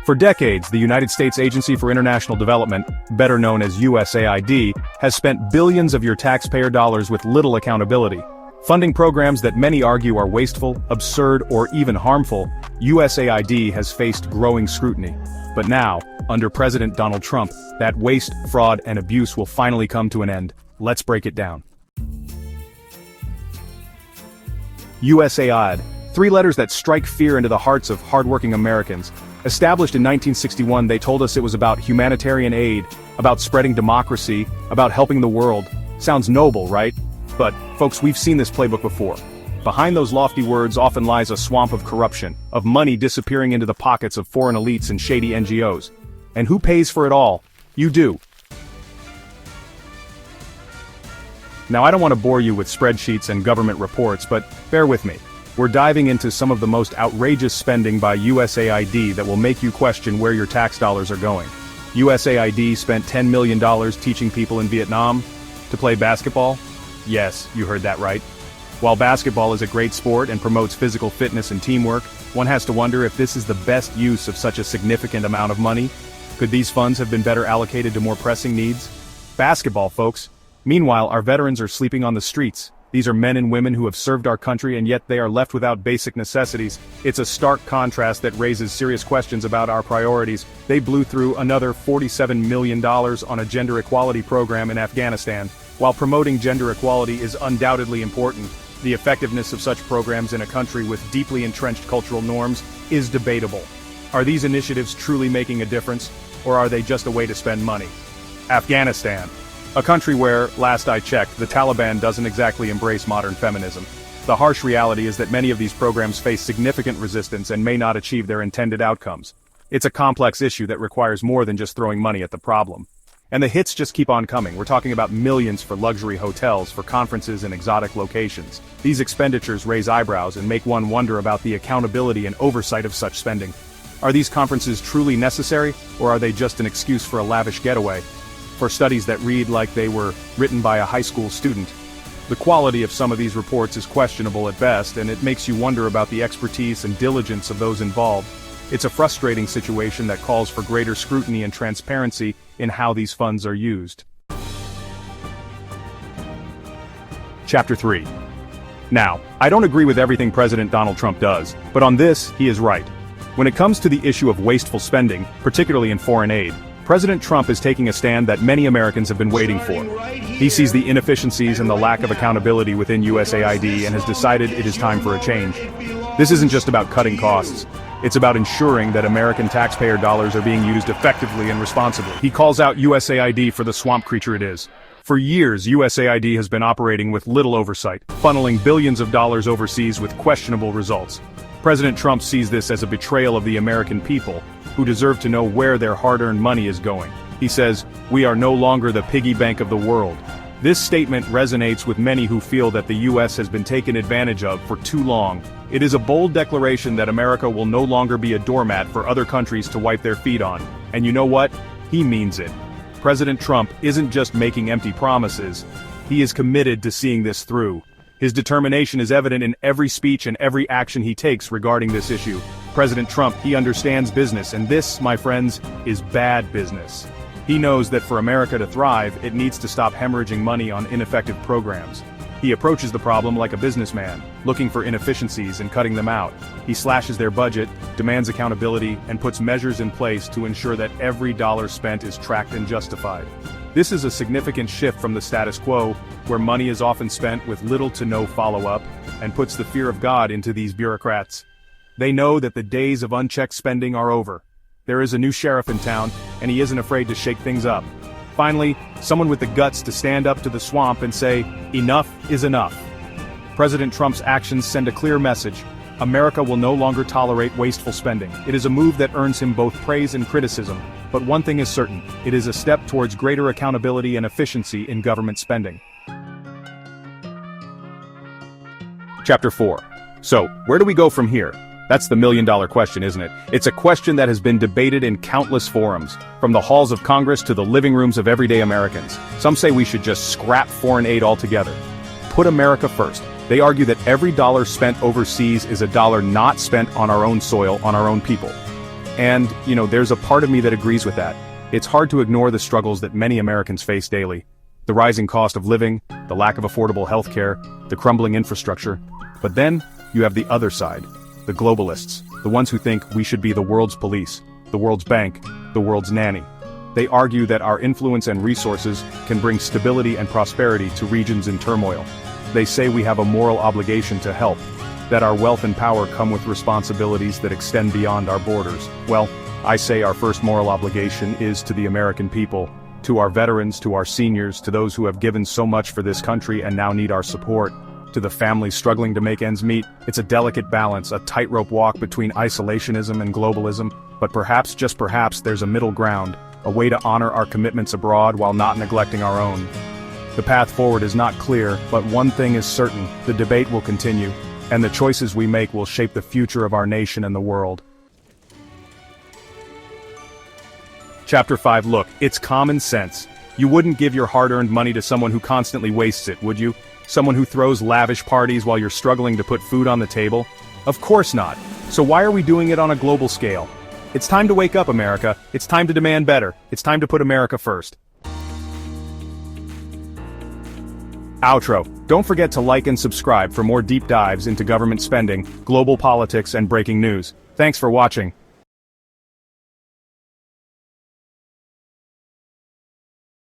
For decades, the United States Agency for International Development, better known as USAID, has spent billions of your taxpayer dollars with little accountability. Funding programs that many argue are wasteful, absurd, or even harmful, USAID has faced growing scrutiny. But now, under President Donald Trump, that waste, fraud, and abuse will finally come to an end. Let's break it down. USAID, three letters that strike fear into the hearts of hardworking Americans. Established in 1961, they told us it was about humanitarian aid, about spreading democracy, about helping the world. Sounds noble, right? But, folks, we've seen this playbook before. Behind those lofty words often lies a swamp of corruption, of money disappearing into the pockets of foreign elites and shady NGOs. And who pays for it all? You do. Now, I don't want to bore you with spreadsheets and government reports, but bear with me. We're diving into some of the most outrageous spending by USAID that will make you question where your tax dollars are going. USAID spent $10 million teaching people in Vietnam to play basketball. Yes, you heard that right. While basketball is a great sport and promotes physical fitness and teamwork, one has to wonder if this is the best use of such a significant amount of money. Could these funds have been better allocated to more pressing needs? Basketball, folks. Meanwhile, our veterans are sleeping on the streets. These are men and women who have served our country and yet they are left without basic necessities. It's a stark contrast that raises serious questions about our priorities. They blew through another $47 million on a gender equality program in Afghanistan. While promoting gender equality is undoubtedly important, the effectiveness of such programs in a country with deeply entrenched cultural norms is debatable. Are these initiatives truly making a difference, or are they just a way to spend money? Afghanistan. A country where, last I checked, the Taliban doesn't exactly embrace modern feminism. The harsh reality is that many of these programs face significant resistance and may not achieve their intended outcomes. It's a complex issue that requires more than just throwing money at the problem. And the hits just keep on coming. We're talking about millions for luxury hotels, for conferences in exotic locations. These expenditures raise eyebrows and make one wonder about the accountability and oversight of such spending. Are these conferences truly necessary, or are they just an excuse for a lavish getaway? For studies that read like they were written by a high school student. The quality of some of these reports is questionable at best, and it makes you wonder about the expertise and diligence of those involved. It's a frustrating situation that calls for greater scrutiny and transparency in how these funds are used. Chapter 3. Now, I don't agree with everything President Donald Trump does, but on this, he is right. When it comes to the issue of wasteful spending, particularly in foreign aid, President Trump is taking a stand that many Americans have been waiting for. He sees the inefficiencies and the lack of accountability within USAID and has decided it is time for a change. This isn't just about cutting costs. It's about ensuring that American taxpayer dollars are being used effectively and responsibly. He calls out USAID for the swamp creature it is. For years, USAID has been operating with little oversight, funneling billions of dollars overseas with questionable results. President Trump sees this as a betrayal of the American people, who deserve to know where their hard-earned money is going. He says, "We are no longer the piggy bank of the world." This statement resonates with many who feel that the U.S. has been taken advantage of for too long. It is a bold declaration that America will no longer be a doormat for other countries to wipe their feet on. And you know what? He means it. President Trump isn't just making empty promises. He is committed to seeing this through. His determination is evident in every speech and every action he takes regarding this issue. President Trump, he understands business, and this, my friends, is bad business. He knows that for America to thrive, it needs to stop hemorrhaging money on ineffective programs. He approaches the problem like a businessman, looking for inefficiencies and cutting them out. He slashes their budget, demands accountability, and puts measures in place to ensure that every dollar spent is tracked and justified. This is a significant shift from the status quo, where money is often spent with little to no follow-up, and puts the fear of God into these bureaucrats. They know that the days of unchecked spending are over. There is a new sheriff in town, and he isn't afraid to shake things up. Finally, someone with the guts to stand up to the swamp and say, enough is enough. President Trump's actions send a clear message. America will no longer tolerate wasteful spending. It is a move that earns him both praise and criticism. But one thing is certain, it is a step towards greater accountability and efficiency in government spending. Chapter 4. So, where do we go from here? That's the million-dollar question, isn't it? It's a question that has been debated in countless forums, from the halls of Congress to the living rooms of everyday Americans. Some say we should just scrap foreign aid altogether. Put America first. They argue that every dollar spent overseas is a dollar not spent on our own soil, on our own people. And, there's a part of me that agrees with that. It's hard to ignore the struggles that many Americans face daily. The rising cost of living, the lack of affordable healthcare, the crumbling infrastructure. But then, you have the other side. The globalists. The ones who think we should be the world's police, the world's bank, the world's nanny. They argue that our influence and resources can bring stability and prosperity to regions in turmoil. They say we have a moral obligation to help, that our wealth and power come with responsibilities that extend beyond our borders. Well, I say our first moral obligation is to the American people, to our veterans, to our seniors, to those who have given so much for this country and now need our support, to the families struggling to make ends meet. It's a delicate balance, a tightrope walk between isolationism and globalism, but perhaps, just perhaps, there's a middle ground, a way to honor our commitments abroad while not neglecting our own. The path forward is not clear, but one thing is certain: the debate will continue, and the choices we make will shape the future of our nation and the world. Chapter 5. Look, it's common sense. You wouldn't give your hard-earned money to someone who constantly wastes it, would you? Someone who throws lavish parties while you're struggling to put food on the table? Of course not. So why are we doing it on a global scale? It's time to wake up, America. It's time to demand better. It's time to put America first. Outro. Don't forget to like and subscribe for more deep dives into government spending, global politics, and breaking news. Thanks for watching.